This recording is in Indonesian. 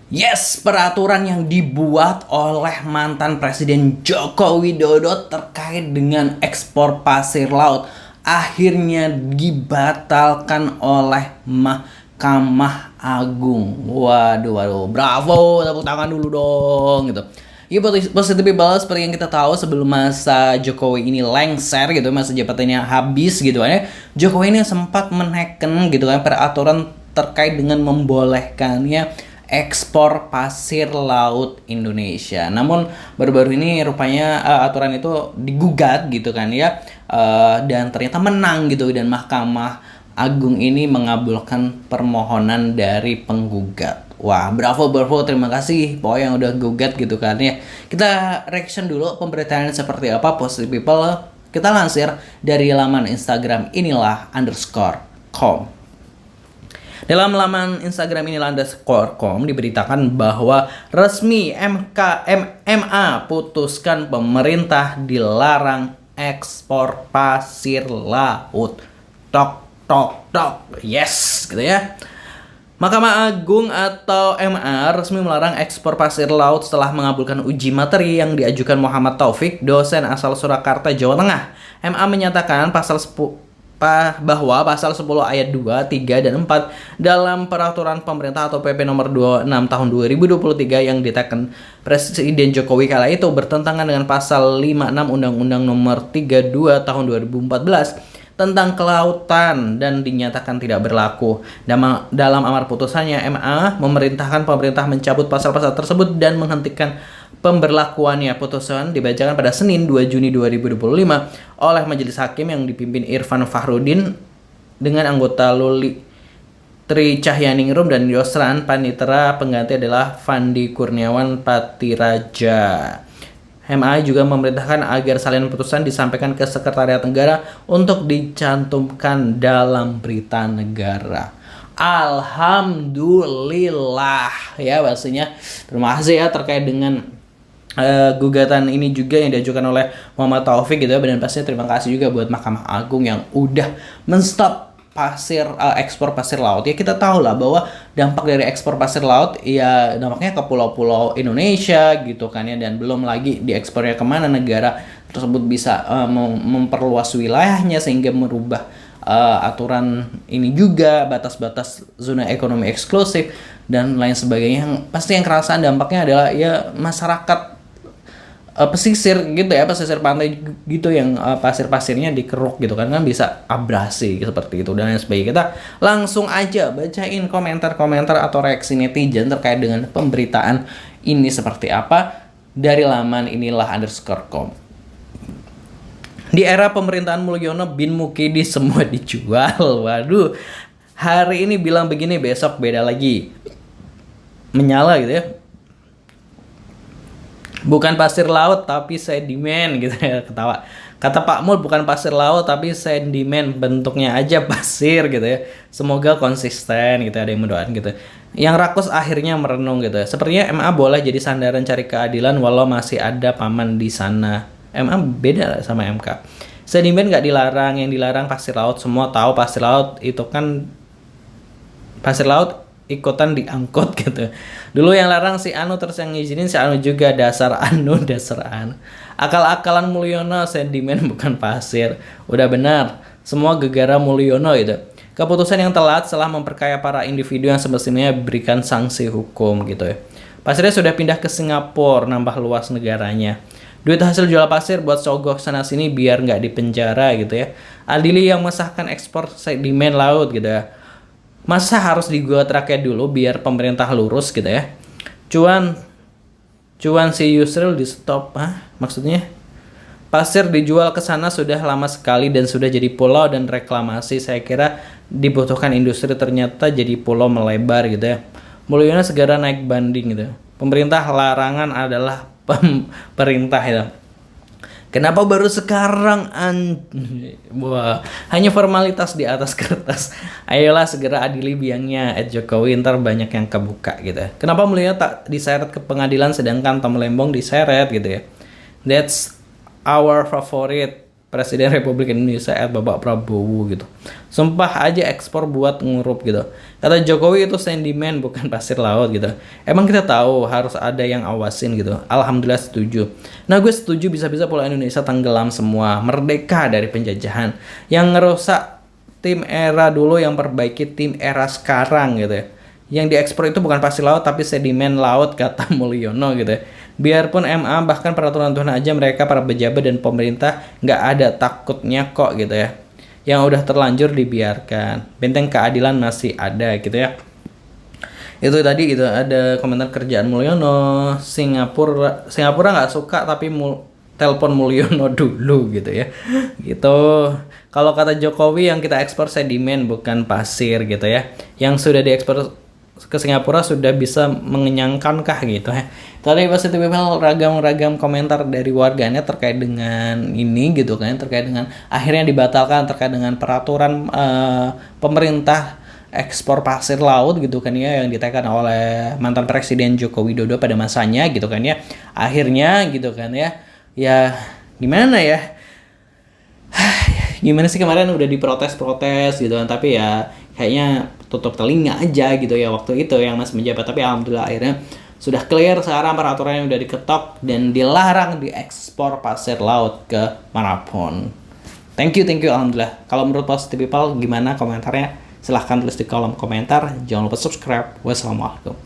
Yes, peraturan yang dibuat oleh mantan Presiden Joko Widodo terkait dengan ekspor pasir laut akhirnya dibatalkan oleh Mahkamah Agung. Waduh, waduh, bravo, tepuk tangan dulu dong gitu. Ya, positif people, seperti yang kita tahu sebelum masa Jokowi ini lengser gitu, masa jabatannya habis gitu kan ya. Jokowi ini sempat menekan gitu kan peraturan terkait dengan membolehkannya ekspor pasir laut Indonesia. Namun baru-baru ini rupanya aturan itu digugat gitu kan ya. Dan ternyata menang gitu, dan Mahkamah Agung ini mengabulkan permohonan dari penggugat. Wah, bravo, bravo, terima kasih pokoknya yang udah gugat gitu kan ya. Kita reaction dulu pemberitaan seperti apa, positive people. Kita lansir dari laman Instagram inilah_com. Dalam laman Instagram inilah_com diberitakan bahwa resmi MA putuskan pemerintah dilarang ekspor pasir laut. Tok tok tok. Yes, gitu ya. Mahkamah Agung atau MA resmi melarang ekspor pasir laut setelah mengabulkan uji materi yang diajukan Muhammad Taufik, dosen asal Surakarta, Jawa Tengah. MA menyatakan bahwa pasal 10 ayat 2, 3, dan 4 dalam peraturan pemerintah atau PP nomor 26 tahun 2023 yang diteken Presiden Jokowi kala itu bertentangan dengan pasal 56 Undang-Undang nomor 32 tahun 2014 tentang kelautan dan dinyatakan tidak berlaku. Dalam amar putusannya, MA memerintahkan pemerintah mencabut pasal-pasal tersebut dan menghentikan pemberlakuannya. Putusan dibacakan pada Senin 2 Juni 2025 oleh Majelis Hakim yang dipimpin Irfan Fakhrudin dengan anggota Luli Tri Cahyaningrum dan Yosran Panitera. Pengganti adalah Fandi Kurniawan Patiraja. MA juga memerintahkan agar salinan putusan disampaikan ke Sekretariat Negara untuk dicantumkan dalam berita negara. Alhamdulillah ya, pastinya terima kasih ya terkait dengan gugatan ini juga yang diajukan oleh Muhammad Taufik gitu ya, dan pastinya terima kasih juga buat Mahkamah Agung yang udah menstop ekspor pasir laut. Ya, kita tahu lah bahwa dampak dari ekspor pasir laut ya dampaknya ke pulau-pulau Indonesia gitu kan ya, dan belum lagi diekspornya kemana negara tersebut bisa memperluas wilayahnya sehingga merubah aturan ini juga, batas-batas zona ekonomi eksklusif dan lain sebagainya. Pasti yang kerasa dampaknya adalah ya masyarakat pesisir gitu ya, pesisir pantai gitu yang pasir-pasirnya dikeruk gitu kan bisa abrasi seperti itu dan lain sebagainya. Kita langsung aja bacain komentar-komentar atau reaksi netizen terkait dengan pemberitaan ini seperti apa dari laman inilah_com. Di era pemerintahan Mulyono bin Mukidi semua dijual. Waduh, hari ini bilang begini, besok beda lagi, menyala gitu ya. Bukan pasir laut tapi sedimen gitu ya, ketawa. Kata Pak Mul, bukan pasir laut tapi sedimen, bentuknya aja pasir gitu ya. Semoga konsisten gitu, ada yang mendoakan gitu. Yang rakus akhirnya merenung gitu. Sepertinya MA boleh jadi sandaran cari keadilan walau masih ada paman di sana. MA beda sama MK. Sedimen nggak dilarang, yang dilarang pasir laut. Semua tahu pasir laut itu kan pasir laut ikutan diangkut gitu. Dulu yang larang si Anu, terus yang ngizinin si Anu juga. Dasar Anu. Akal-akalan Mulyono, sedimen bukan pasir. Udah benar, semua gegara Mulyono gitu. Keputusan yang telat setelah memperkaya para individu yang semestinya berikan sanksi hukum gitu ya. Pasirnya sudah pindah ke Singapura, nambah luas negaranya. Duit hasil jual pasir buat sogok sana sini biar nggak dipenjara gitu ya. Adili yang mengesahkan ekspor sedimen laut gitu ya. Masa harus digugat rakyat dulu biar pemerintah lurus gitu ya. Cuan si Yusril di stop. Maksudnya pasir dijual ke sana sudah lama sekali dan sudah jadi pulau dan reklamasi. Saya kira dibutuhkan industri, ternyata jadi pulau melebar gitu ya. Mulyono segera naik banding gitu. Pemerintah larangan adalah pemerintah gitu. Kenapa baru sekarang? Wah, hanya formalitas di atas kertas. Ayolah segera adili biangnya Jokowi, ntar banyak yang kebuka gitu ya. Kenapa Mulyono tak diseret ke pengadilan sedangkan Tom Lembong diseret gitu ya. That's our favorite Presiden Republik Indonesia Bapak Prabowo gitu. Sumpah aja ekspor buat ngurup gitu. Kata Jokowi itu sentimen bukan pasir laut gitu. Emang kita tahu harus ada yang awasin gitu. Alhamdulillah setuju. Nah gue setuju bisa-bisa Pulau Indonesia tenggelam semua, merdeka dari penjajahan. Yang ngerusak tim era dulu yang perbaiki tim era sekarang gitu ya. Yang diekspor itu bukan pasir laut tapi sedimen laut kata Mulyono gitu ya. Biarpun MA bahkan peraturan Tuhan aja mereka para pejabat dan pemerintah nggak ada takutnya kok gitu ya. Yang udah terlanjur dibiarkan. Benteng keadilan masih ada gitu ya. Itu tadi gitu ada komentar kerjaan Mulyono. Singapura nggak suka tapi telepon Mulyono dulu gitu ya. Gitu. Kalau kata Jokowi yang kita ekspor sedimen bukan pasir gitu ya. Yang sudah diekspor ke Singapura sudah bisa mengenyangkan kah gitu ya. Tadi Positive People ragam komentar dari warganya terkait dengan ini gitu kan, terkait dengan akhirnya dibatalkan terkait dengan peraturan pemerintah ekspor pasir laut gitu kan ya yang ditekan oleh mantan Presiden Joko Widodo pada masanya gitu kan ya. Akhirnya gitu kan ya. Ya gimana ya? Gimana sih kemarin udah diprotes gitu kan, tapi ya kayaknya tutup telinga aja gitu ya waktu itu yang masih menjabat. Tapi alhamdulillah akhirnya sudah clear sekarang peraturannya udah diketok dan dilarang diekspor pasir laut ke manapun. Thank you alhamdulillah. Kalau menurut Positive People gimana komentarnya? Silahkan tulis di kolom komentar. Jangan lupa subscribe. Wassalamualaikum.